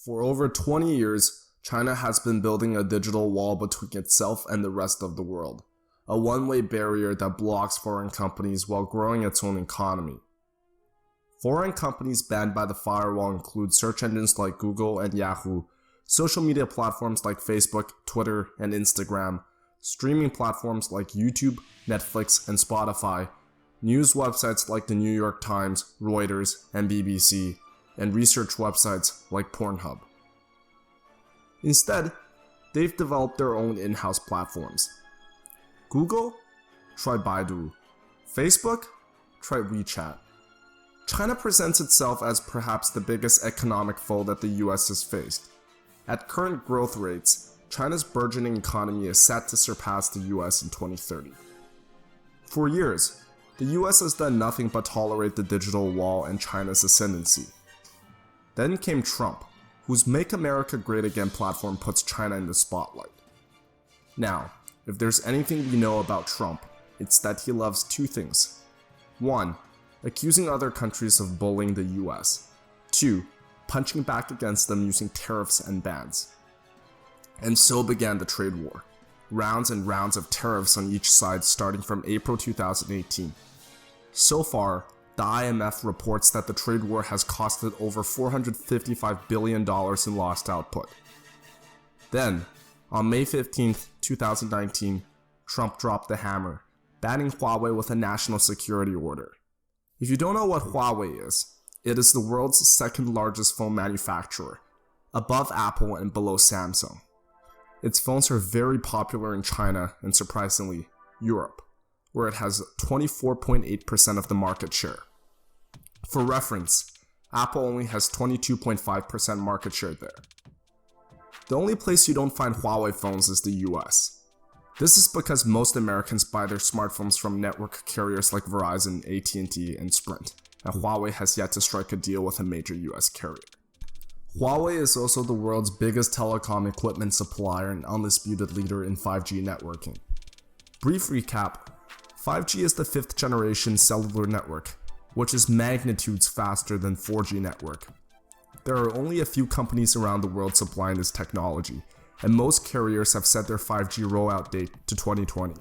For over 20 years, China has been building a digital wall between itself and the rest of the world, a one-way barrier that blocks foreign companies while growing its own economy. Foreign companies banned by the firewall include search engines like Google and Yahoo, social media platforms like Facebook, Twitter, and Instagram, streaming platforms like YouTube, Netflix, and Spotify, news websites like the New York Times, Reuters, and BBC, and research websites like Pornhub. Instead, they've developed their own in-house platforms. Google? Try Baidu. Facebook? Try WeChat. China presents itself as perhaps the biggest economic foe that the US has faced. At current growth rates, China's burgeoning economy is set to surpass the US in 2030. For years, the US has done nothing but tolerate the digital wall and China's ascendancy. Then came Trump, whose Make America Great Again platform puts China in the spotlight. Now, if there's anything we know about Trump, it's that he loves two things. 1. Accusing other countries of bullying the US. 2. Punching back against them using tariffs and bans. And so began the trade war. Rounds and rounds of tariffs on each side starting from April 2018. So far, the IMF reports that the trade war has costed over $455 billion in lost output. Then, on May 15, 2019, Trump dropped the hammer, banning Huawei with a national security order. If you don't know what Huawei is, it is the world's second largest phone manufacturer, above Apple and below Samsung. Its phones are very popular in China and, surprisingly, Europe, where it has 24.8% of the market share. For reference, Apple only has 22.5% market share there. The only place you don't find Huawei phones is the US. This is because most Americans buy their smartphones from network carriers like Verizon, AT&T, and Sprint, and Huawei has yet to strike a deal with a major US carrier. Huawei is also the world's biggest telecom equipment supplier and undisputed leader in 5G networking. Brief recap, 5G is the 5th generation cellular network, which is magnitudes faster than 4G network. There are only a few companies around the world supplying this technology, and most carriers have set their 5G rollout date to 2020.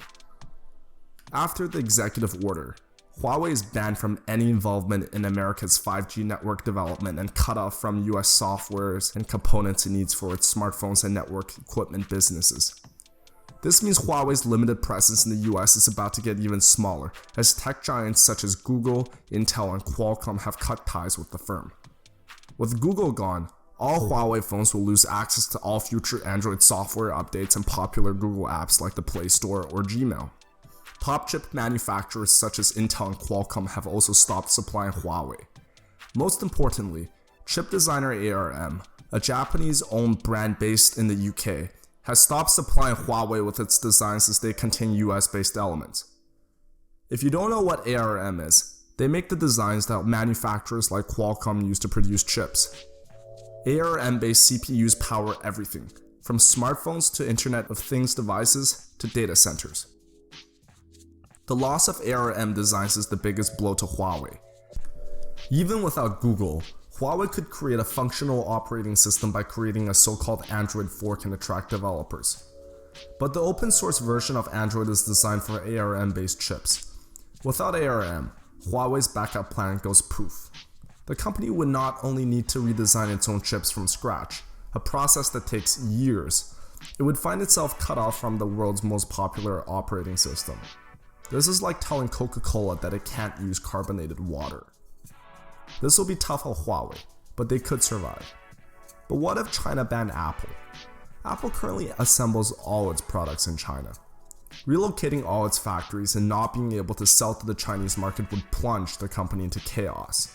After the executive order, Huawei is banned from any involvement in America's 5G network development and cut off from US softwares and components it needs for its smartphones and network equipment businesses. This means Huawei's limited presence in the US is about to get even smaller, as tech giants such as Google, Intel, and Qualcomm have cut ties with the firm. With Google gone, all Huawei phones will lose access to all future Android software updates and popular Google apps like the Play Store or Gmail. Top chip manufacturers such as Intel and Qualcomm have also stopped supplying Huawei. Most importantly, chip designer ARM, a Japanese-owned brand based in the UK, has stopped supplying Huawei with its designs as they contain US-based elements. If you don't know what ARM is, they make the designs that manufacturers like Qualcomm use to produce chips. ARM-based CPUs power everything, from smartphones to Internet of Things devices to data centers. The loss of ARM designs is the biggest blow to Huawei. Even without Google, Huawei could create a functional operating system by creating a so-called Android fork and attract developers. But the open source version of Android is designed for ARM-based chips. Without ARM, Huawei's backup plan goes poof. The company would not only need to redesign its own chips from scratch, a process that takes years, it would find itself cut off from the world's most popular operating system. This is like telling Coca-Cola that it can't use carbonated water. This will be tough on Huawei, but they could survive. But what if China banned Apple? Apple currently assembles all its products in China. Relocating all its factories and not being able to sell to the Chinese market would plunge the company into chaos.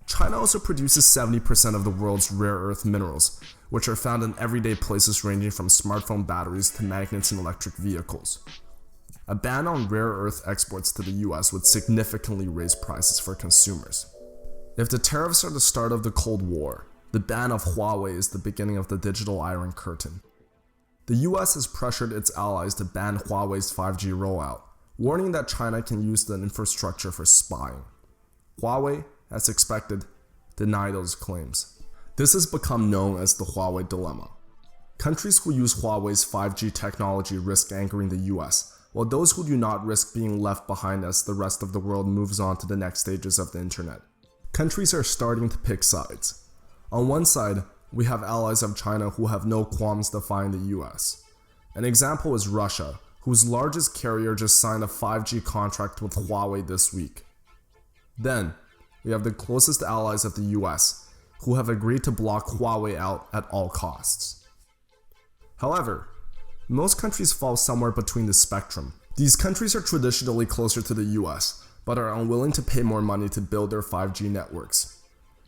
China also produces 70% of the world's rare earth minerals, which are found in everyday places ranging from smartphone batteries to magnets in electric vehicles. A ban on rare earth exports to the US would significantly raise prices for consumers. If the tariffs are the start of the Cold War, the ban of Huawei is the beginning of the digital Iron Curtain. The US has pressured its allies to ban Huawei's 5G rollout, warning that China can use the infrastructure for spying. Huawei, as expected, denied those claims. This has become known as the Huawei dilemma. Countries who use Huawei's 5G technology risk angering the US, while those who do not risk being left behind as the rest of the world moves on to the next stages of the internet. Countries are starting to pick sides. On one side, we have allies of China who have no qualms defying the US. An example is Russia, whose largest carrier just signed a 5G contract with Huawei this week. Then, we have the closest allies of the US, who have agreed to block Huawei out at all costs. However, most countries fall somewhere between the spectrum. These countries are traditionally closer to the US, but are unwilling to pay more money to build their 5G networks.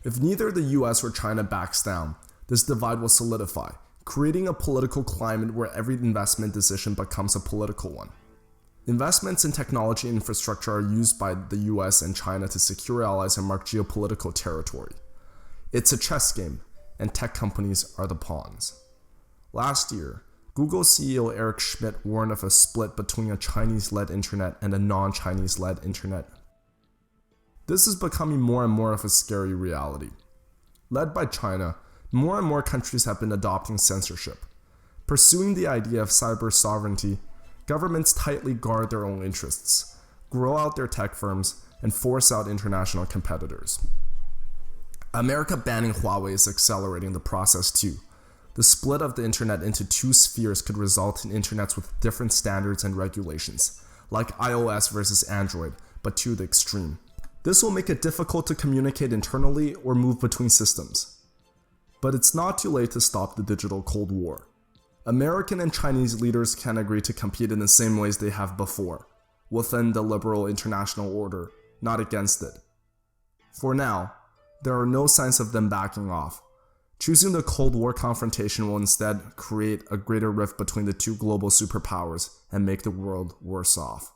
If neither the US or China backs down, this divide will solidify, creating a political climate where every investment decision becomes a political one. Investments in technology infrastructure are used by the US and China to secure allies and mark geopolitical territory. It's a chess game, and tech companies are the pawns. Last year, Google CEO Eric Schmidt warned of a split between a Chinese-led internet and a non-Chinese-led internet. This is becoming more and more of a scary reality. Led by China, more and more countries have been adopting censorship. Pursuing the idea of cyber sovereignty, governments tightly guard their own interests, grow out their tech firms, and force out international competitors. America banning Huawei is accelerating the process too. The split of the internet into two spheres could result in internets with different standards and regulations, like iOS versus Android, but to the extreme. This will make it difficult to communicate internally or move between systems. But it's not too late to stop the digital Cold War. American and Chinese leaders can agree to compete in the same ways they have before, within the liberal international order, not against it. For now, there are no signs of them backing off. Choosing the Cold War confrontation will instead create a greater rift between the two global superpowers and make the world worse off.